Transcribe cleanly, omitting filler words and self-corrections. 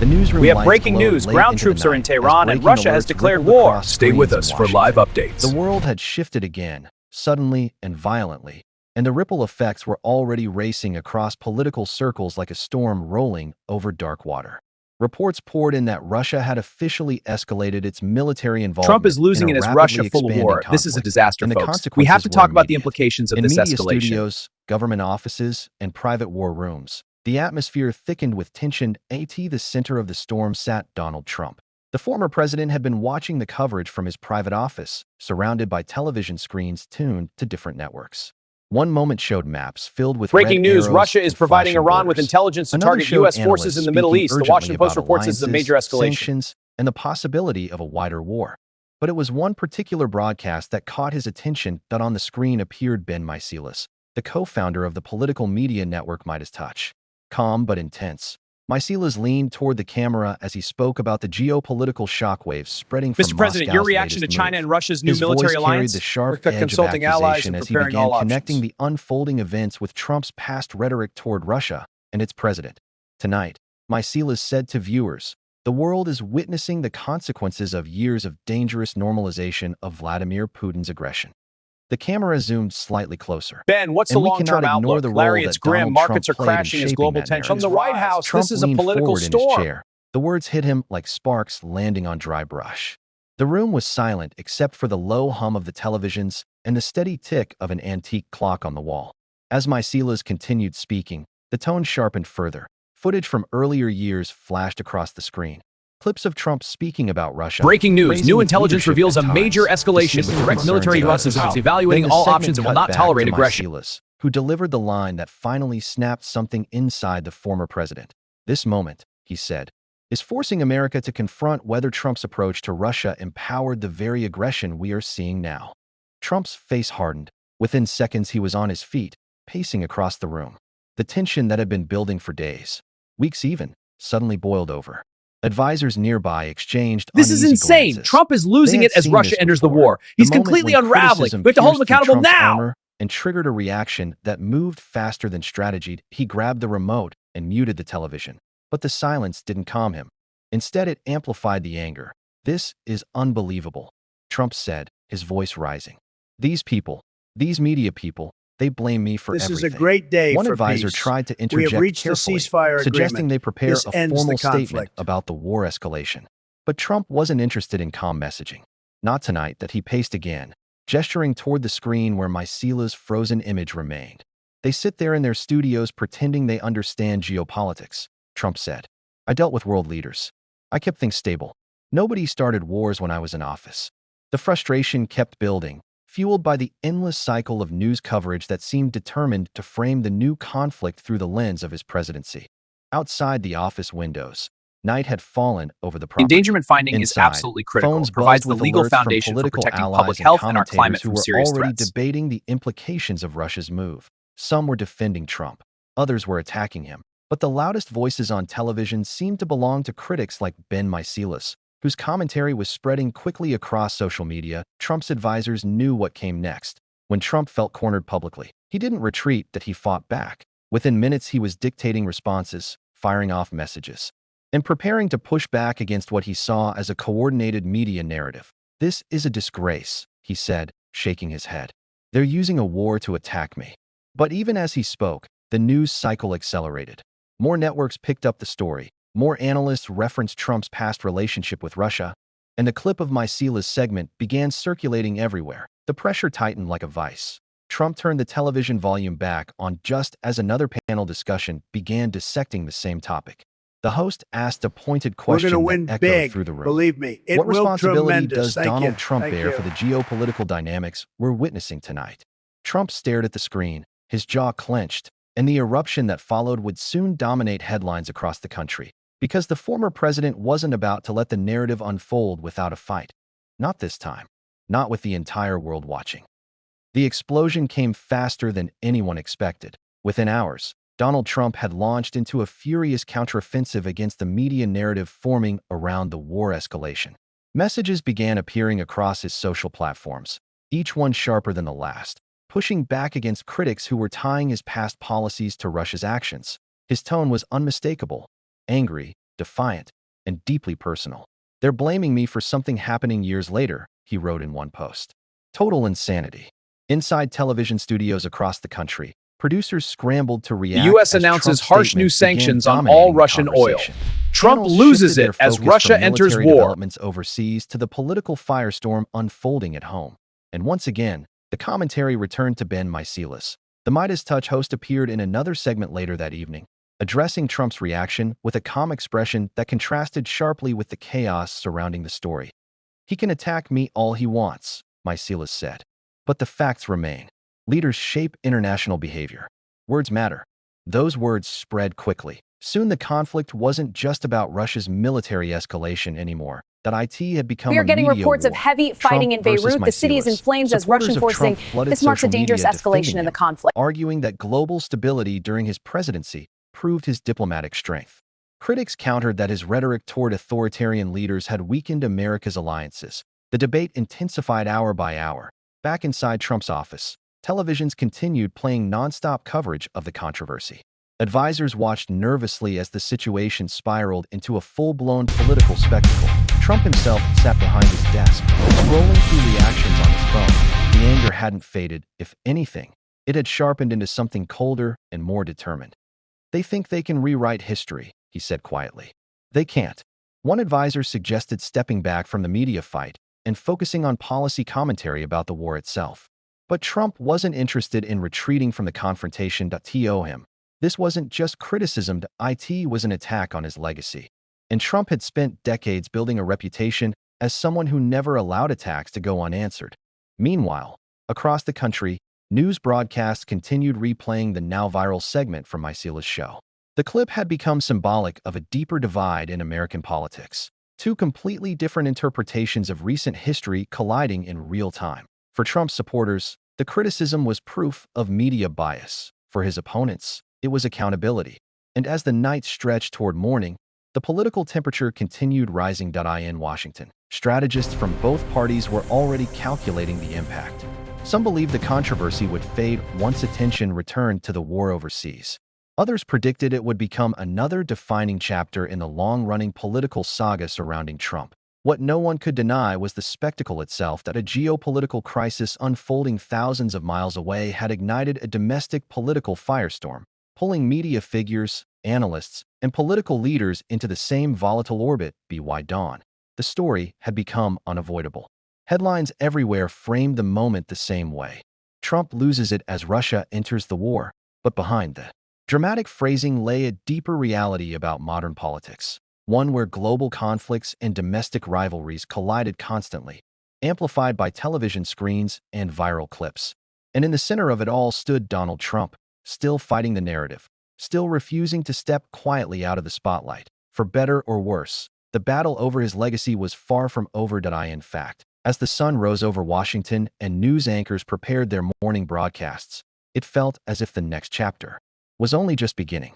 newsroom We have lights breaking glowed news. late Ground into troops the are in night as Tehran and breaking Russia has alerts declared rippled war. across Stay with screens us in for live Washington. updates. The world had shifted again, suddenly and violently, and the ripple effects were already racing across political circles like a storm rolling over dark water. Reports poured in that Russia had officially escalated its military involvement Trump is losing in in a his rapidly Russia full of expanding war. This is a conflict, disaster, and the folks. consequences We have to were talk about the immediate. implications of In this media escalation. studios, government offices, and private war rooms, the atmosphere thickened with tension. At the center of the storm sat Donald Trump. The former president had been watching the coverage from his private office, surrounded by television screens tuned to different networks. One moment showed maps filled with Breaking red news, arrows Russia is and providing flashing Iran with borders. intelligence to Another target showed U.S. forces analysts in the Middle speaking East. The urgently Washington Post about reports this is a major alliances, escalation. sanctions, and the possibility of a wider war. But it was one particular broadcast that caught his attention. That on the screen appeared Ben Mycilas, the co-founder of the political media network Midas Touch. Calm but intense, Mycilas leaned toward the camera as he spoke about the geopolitical shockwaves spreading from Mr. President, your Moscow's reaction to latest China move. and Russia's new His military voice alliance? carried the sharp We're edge of consulting allies accusation and as he preparing began all connecting options. the unfolding events with Trump's past rhetoric toward Russia and its president. Tonight, Mycilas said to viewers, "The world is witnessing the consequences of years of dangerous normalization of Vladimir Putin's aggression." The camera zoomed slightly closer. Ben, what's the And we long-term cannot ignore outlook? the role Larry, it's that grim. Donald Markets Trump are played in crashing as shaping global that tensions narrative. From the White House, Trump this is a leaned political forward in his storm. chair. The words hit him like sparks landing on dry brush. The room was silent except for the low hum of the televisions and the steady tick of an antique clock on the wall. As Mycilas continued speaking, the tone sharpened further. Footage from earlier years flashed across the screen. Clips of Trump speaking about Russia. Breaking news. praising New its intelligence leadership reveals a at major times, escalation dismissing with direct concerns military about losses, how. evaluating Then the all segment options and will cut not back tolerate to aggression. Mycilas, who delivered the line that finally snapped something inside the former president. "This moment," he said, "is forcing America to confront whether Trump's approach to Russia empowered the very aggression we are seeing now." Trump's face hardened. Within seconds, he was on his feet, pacing across the room. The tension that had been building for days, weeks even, suddenly boiled over. Advisors nearby exchanged This is uneasy insane. glances. Trump is losing They had it as seen Russia this enters the before. war. The He's moment completely when unraveling. criticism We have to hold him pierced through accountable Trump's now. armor and triggered a reaction that moved faster than strategy. He grabbed the remote and muted the television. But the silence didn't calm him. Instead, it amplified the anger. "This is unbelievable," Trump said, his voice rising. "These people, these media people, they blame me for everything." This is a great day One for advisor peace. tried to We have interject reached a carefully, ceasefire suggesting agreement. they prepare This a ends the formal statement conflict. about the war escalation. But Trump wasn't interested in calm messaging. Not tonight. That he paced again, gesturing toward the screen where Mycila's frozen image remained. "They sit there in their studios pretending they understand geopolitics," Trump said. "I dealt with world leaders. I kept things stable. Nobody started wars when I was in office." The frustration kept building, fueled by the endless cycle of news coverage that seemed determined to frame the new conflict through the lens of his presidency. Outside the office windows, night had fallen over the property. Endangerment finding is Inside, absolutely critical. phones It provides buzzed the with legal alerts from foundation for political protecting allies public and health and our commentators climate who from were serious already threats. debating the implications of Russia's move. Some were defending Trump. Others were attacking him. But the loudest voices on television seemed to belong to critics like Ben Mycilas, whose commentary was spreading quickly across social media. Trump's advisors knew what came next. When Trump felt cornered publicly, he didn't retreat, that he fought back. Within minutes, he was dictating responses, firing off messages, and preparing to push back against what he saw as a coordinated media narrative. "This is a disgrace," he said, shaking his head. "They're using a war to attack me." But even as he spoke, the news cycle accelerated. More networks picked up the story. More analysts referenced Trump's past relationship with Russia, and the clip of Mycila's segment began circulating everywhere. The pressure tightened like a vice. Trump turned the television volume back on just as another panel discussion began dissecting the same topic. The host asked a pointed We're question going to that win echoed big, through the room. believe me. It What will responsibility tremendous. does Thank Donald you. Trump Thank bear you. for the geopolitical dynamics we're witnessing tonight? Trump stared at the screen, his jaw clenched, and the eruption that followed would soon dominate headlines across the country, because the former president wasn't about to let the narrative unfold without a fight. Not this time. Not with the entire world watching. The explosion came faster than anyone expected. Within hours, Donald Trump had launched into a furious counteroffensive against the media narrative forming around the war escalation. Messages began appearing across his social platforms, each one sharper than the last, pushing back against critics who were tying his past policies to Russia's actions. His tone was unmistakable: angry, defiant, and deeply personal. They're blaming me for something happening years later, he wrote in one post. Total insanity. Inside television studios across the country, producers scrambled to The react U.S. as announces Trump's harsh new statements began sanctions on all dominating the Russian oil. conversation. Trump Channels loses shifted their it as focus Russia from enters military war. developments overseas to the political firestorm unfolding at home. And once again, the commentary returned to Ben Mycilis. The Midas Touch host appeared in another segment later that evening, addressing Trump's reaction with a calm expression that contrasted sharply with the chaos surrounding the story. He can attack me all he wants, Mycilis said. But the facts remain. Leaders shape international behavior. Words matter. Those words spread quickly. Soon the conflict wasn't just about Russia's military escalation anymore. That IT had become We are a getting media reports war. of heavy Trump fighting in versus Beirut. The city is in Mycilis. flames as Supporters Russian of forces Trump saying flooded this marks a social dangerous media escalation defending in the him, conflict. arguing that global stability during his presidency proved his diplomatic strength. Critics countered that his rhetoric toward authoritarian leaders had weakened America's alliances. The debate intensified hour by hour. Back inside Trump's office, televisions continued playing nonstop coverage of the controversy. Advisors watched nervously as the situation spiraled into a full-blown political spectacle. Trump himself sat behind his desk, scrolling through reactions on his phone. The anger hadn't faded. If anything, it had sharpened into something colder and more determined. They think they can rewrite history, he said quietly. They can't. One advisor suggested stepping back from the media fight and focusing on policy commentary about the war itself. But Trump wasn't interested in retreating from the confrontation to him. This wasn't just criticism, it was an attack on his legacy. And Trump had spent decades building a reputation as someone who never allowed attacks to go unanswered. Meanwhile, across the country, news broadcasts continued replaying the now-viral segment from Mycilis' show. The clip had become symbolic of a deeper divide in American politics. Two completely different interpretations of recent history colliding in real time. For Trump's supporters, the criticism was proof of media bias. For his opponents, it was accountability. And as the night stretched toward morning, the political temperature continued rising. In Washington, strategists from both parties were already calculating the impact. Some believed the controversy would fade once attention returned to the war overseas. Others predicted it would become another defining chapter in the long-running political saga surrounding Trump. What no one could deny was the spectacle itself that a geopolitical crisis unfolding thousands of miles away had ignited a domestic political firestorm, pulling media figures, analysts, and political leaders into the same volatile orbit. By dawn, the story had become unavoidable. Headlines everywhere framed the moment the same way. Trump loses it as Russia enters the war, but behind the dramatic phrasing lay a deeper reality about modern politics, one where global conflicts and domestic rivalries collided constantly, amplified by television screens and viral clips. And in the center of it all stood Donald Trump, still fighting the narrative, still refusing to step quietly out of the spotlight. For better or worse, the battle over his legacy was far from over. In fact, as the sun rose over Washington and news anchors prepared their morning broadcasts, it felt as if the next chapter was only just beginning.